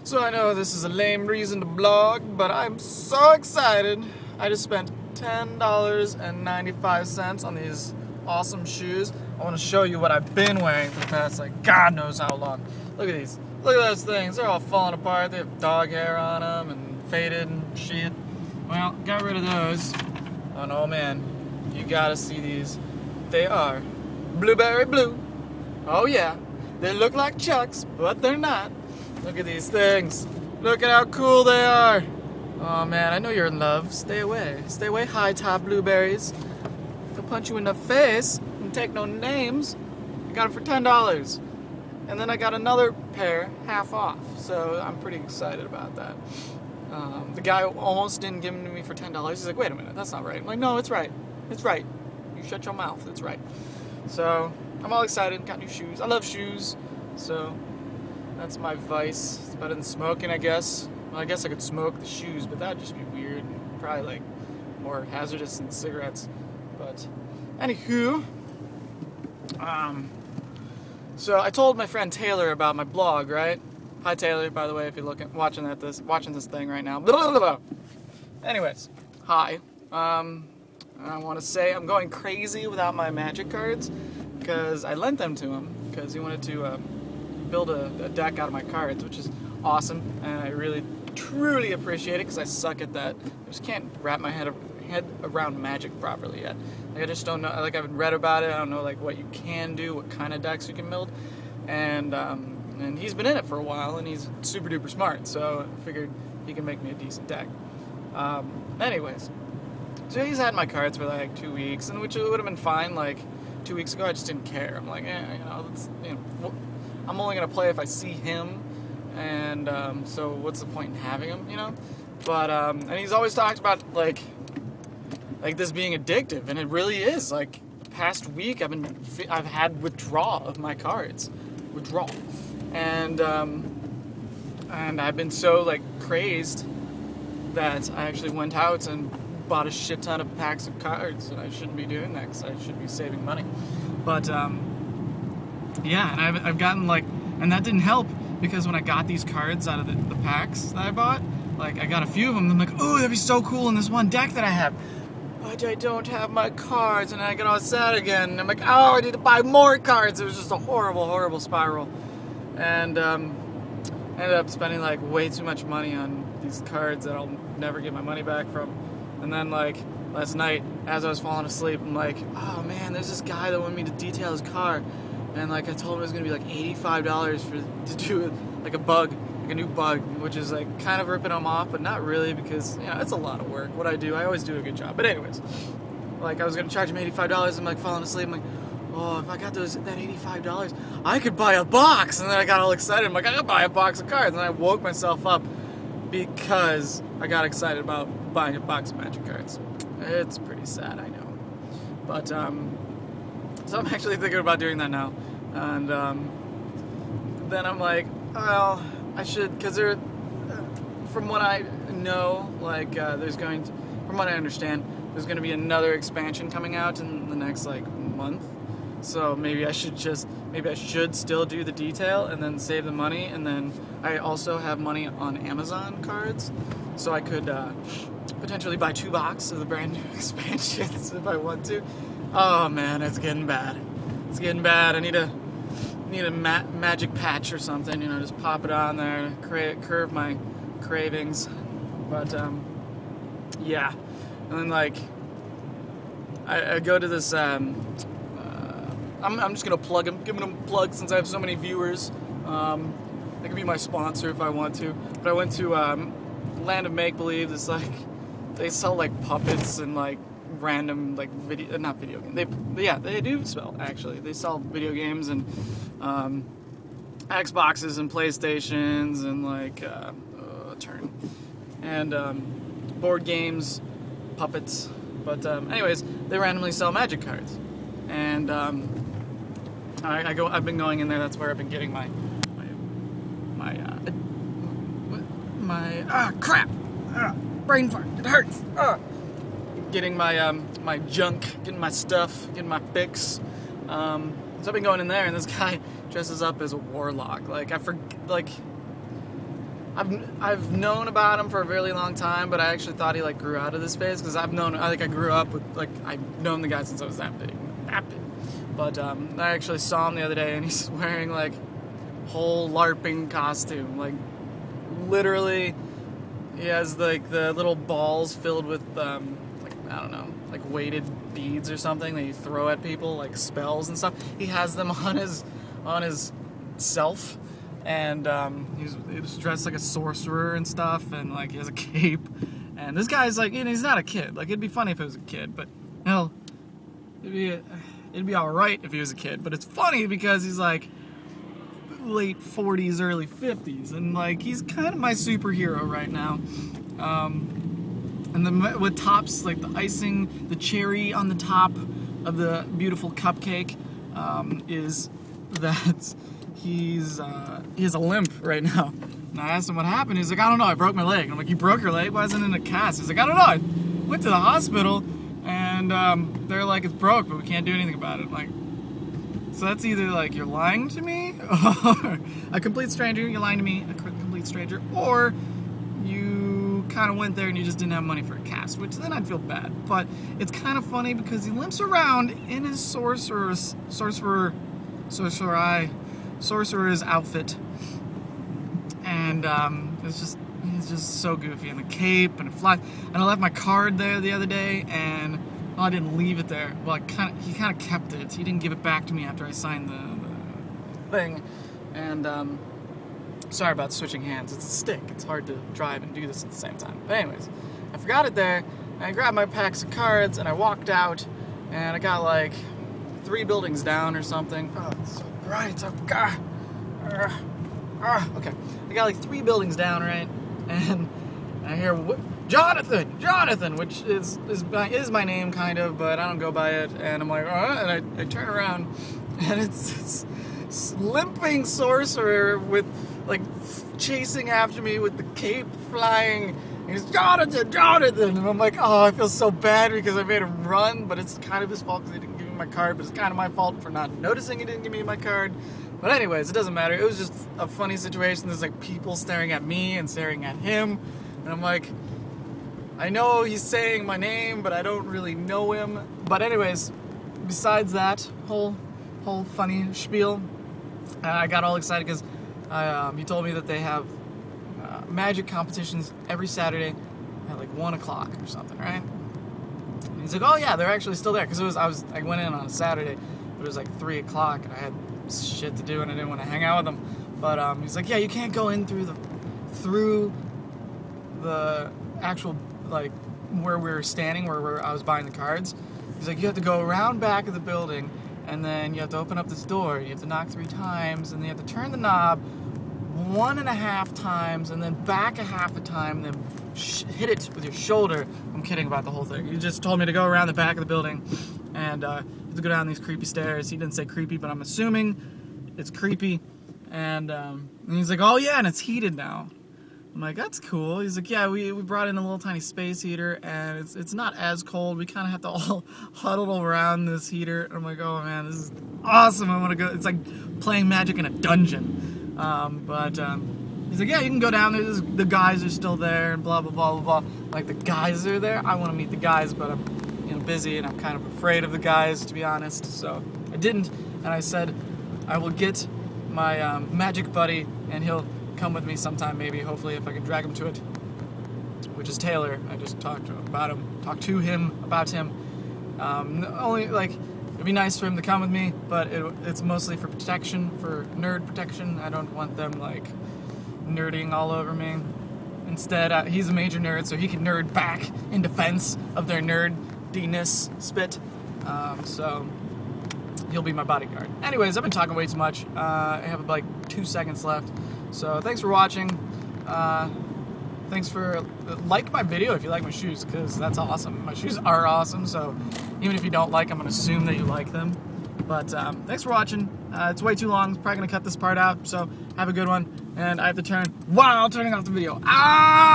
So I know this is a lame reason to blog, but I'm so excited. I just spent $10.95 on these awesome shoes. I want to show you what I've been wearing for the past, like, God knows how long. Look at these. Look at those things. They're all falling apart. They have dog hair on them and faded and shit. Well, got rid of those. And oh man, you gotta see these. They are blueberry blue. Oh yeah. They look like Chucks, but they're not. Look at these things. Look at how cool they are. Oh man, I know you're in love. Stay away. Stay away, high top blueberries. They'll punch you in the face and take no names. I got them for $10. And then I got another pair half off. So I'm pretty excited about that. The guy almost didn't give them to me for $10. He's like, wait a minute, that's not right. I'm like, no, it's right. It's right. You shut your mouth. It's right. So I'm all excited. Got new shoes. I love shoes. So that's my vice. It's better than smoking, I guess. Well, I guess I could smoke the shoes, but that'd just be weird. Probably like more hazardous than cigarettes. But anywho, so I told my friend Taylor about my blog, right? Hi Taylor, by the way, if you're watching this thing right now. Anyways, hi. I want to say I'm going crazy without my magic cards because I lent them to him because he wanted to build a deck out of my cards, which is awesome, and I really truly appreciate it because I suck at that. I just can't wrap my head around magic properly yet. Like, I just don't know. Like, I haven't read about it. I don't know like what you can do, what kind of decks you can build, and he's been in it for a while, and he's super duper smart. So I figured he can make me a decent deck. Anyways, so he's had my cards for like 2 weeks, and which would have been fine. Like 2 weeks ago, I just didn't care. I'm like, I'm only gonna play if I see him, and so what's the point in having him, you know? But and he's always talked about like this being addictive, and it really is. Like the past week, I've had withdrawal of my cards, and I've been so like crazed that I actually went out and bought a shit ton of packs of cards, and I shouldn't be doing that because I should be saving money. But yeah, and I've gotten like, and that didn't help because when I got these cards out of the packs that I bought, like I got a few of them. I'm like, oh, that'd be so cool in this one deck that I have. But I don't have my cards, and I get all sad again. And I'm like, oh, I need to buy more cards. It was just a horrible, horrible spiral, and ended up spending like way too much money on these cards that I'll never get my money back from. And then like last night, as I was falling asleep, I'm like, oh man, there's this guy that wanted me to detail his car, and like I told him it was gonna be like $85 to do like a bug, like a new bug, which is like kind of ripping him off, but not really because you know it's a lot of work. What I do, I always do a good job. But anyways, like I was gonna charge him $85. I'm like falling asleep. I'm like, oh, if I got that $85, I could buy a box. And then I got all excited. I'm like, I could buy a box of cards. And I woke myself up because I got excited about buying a box of magic cards. It's pretty sad, I know. But, so I'm actually thinking about doing that now. And then I'm like, well, I should, because from what I know, like, from what I understand, there's going to be another expansion coming out in the next, like, month. So maybe I should still do the detail and then save the money, and then I also have money on Amazon cards, so I could potentially buy 2 boxes of the brand new expansions if I want to. Oh man, it's getting bad. It's getting bad. I need a magic patch or something, you know, just pop it on there, curb my cravings. But yeah, and then like I go to this. I'm just gonna plug him, giving him a plug since I have so many viewers. They could be my sponsor if I want to. But I went to Land of Make Believe. It's like they sell like puppets and like random like not video games. They do sell actually. They sell video games and Xboxes and PlayStations and like board games, puppets. But anyways, they randomly sell magic cards, and I've been going in there. That's where I've been getting my crap, brain fart. It hurts. Getting my my junk, getting my stuff, getting my fix. So I've been going in there, and this guy dresses up as a warlock. Like I've known about him for a really long time, but I actually thought he like grew out of this phase because I grew up with I've known the guy since I was that big. But I actually saw him the other day, and he's wearing like whole LARPing costume. Like literally, he has like the little balls filled with like I don't know, like weighted beads or something that you throw at people, like spells and stuff. He has them on his self. And he's dressed like a sorcerer and stuff, and like he has a cape. And this guy's like, he's not a kid. Like it'd be funny if it was a kid, but it'd be all right if he was a kid. But it's funny because he's like late 40s, early 50s, and like he's kind of my superhero right now. And then with tops like the icing, the cherry on the top of the beautiful cupcake is that. He has a limp right now. And I asked him what happened. He's like, I don't know, I broke my leg. And I'm like, you broke your leg? Why isn't it in a cast? He's like, I don't know, I went to the hospital and they're like, it's broke, but we can't do anything about it. I'm like, so that's either like you're lying to me, or a complete stranger, you're lying to me, a complete stranger, or you kind of went there and you just didn't have money for a cast, which then I'd feel bad. But it's kind of funny because he limps around in his sorcerer's outfit, and he's just so goofy, and the cape and it flies. And I left my card there the other day, and well, I didn't leave it there. Well, he kind of kept it. He didn't give it back to me after I signed the thing. And sorry about switching hands. It's a stick. It's hard to drive and do this at the same time. But anyways, I forgot it there. And I grabbed my packs of cards and I walked out, and I got like 3 buildings down or something. Oh, it's so bright. Oh, God. Okay. I got like 3 buildings down, right? And I hear Jonathan, which is my name kind of, but I don't go by it. And I'm like, and I turn around, and it's this limping sorcerer with like chasing after me with the cape flying. He's Jonathan, and I'm like, oh, I feel so bad because I made him run, but it's kind of his fault because he didn't give me my card, but it's kind of my fault for not noticing he didn't give me my card. But anyways, it doesn't matter. It was just a funny situation. There's like people staring at me and staring at him, and I'm like, I know he's saying my name, but I don't really know him. But anyways, besides that whole funny spiel, I got all excited because he told me that they have magic competitions every Saturday at like 1 o'clock or something, right? And he's like, oh yeah, they're actually still there, because I went in on a Saturday, but it was like 3 o'clock and I had shit to do and I didn't want to hang out with him. But he's like, yeah, you can't go in through the actual like where we were standing, where I was buying the cards. He's like, you have to go around back of the building, and then you have to open up this door. You have to knock 3 times, and then you have to turn the knob 1.5 times, and then back a half a time, and then hit it with your shoulder. I'm kidding about the whole thing. He just told me to go around the back of the building, and to go down these creepy stairs. He didn't say creepy, but I'm assuming it's creepy. And he's like, oh yeah, and it's heated now. I'm like, that's cool. He's like, yeah, we brought in a little tiny space heater, and it's not as cold. We kind of have to all huddle around this heater. And I'm like, oh man, this is awesome. I want to go. It's like playing Magic in a dungeon. He's like, yeah, you can go down there. The guys are still there, and blah blah blah blah blah. Like, the guys are there. I want to meet the guys, but I'm busy, and I'm kind of afraid of the guys, to be honest. So I didn't, and I said I will get my magic buddy, and he'll come with me sometime, maybe, hopefully, if I can drag him to it, which is Taylor. I just talked to him about him. Only, like, it'd be nice for him to come with me, but it's mostly for protection, for nerd protection. I don't want them, like, nerding all over me. Instead, he's a major nerd, so he can nerd back in defense of their nerdiness spit. So he'll be my bodyguard. Anyways, I've been talking way too much. I have like 2 seconds left. So thanks for watching. Thanks for like my video if you like my shoes, because that's awesome. My shoes are awesome, so even if you don't like them, I'm gonna assume that you like them. But thanks for watching. It's way too long. I'm probably gonna cut this part out. So have a good one. And I have to turn while turning off the video. Ah!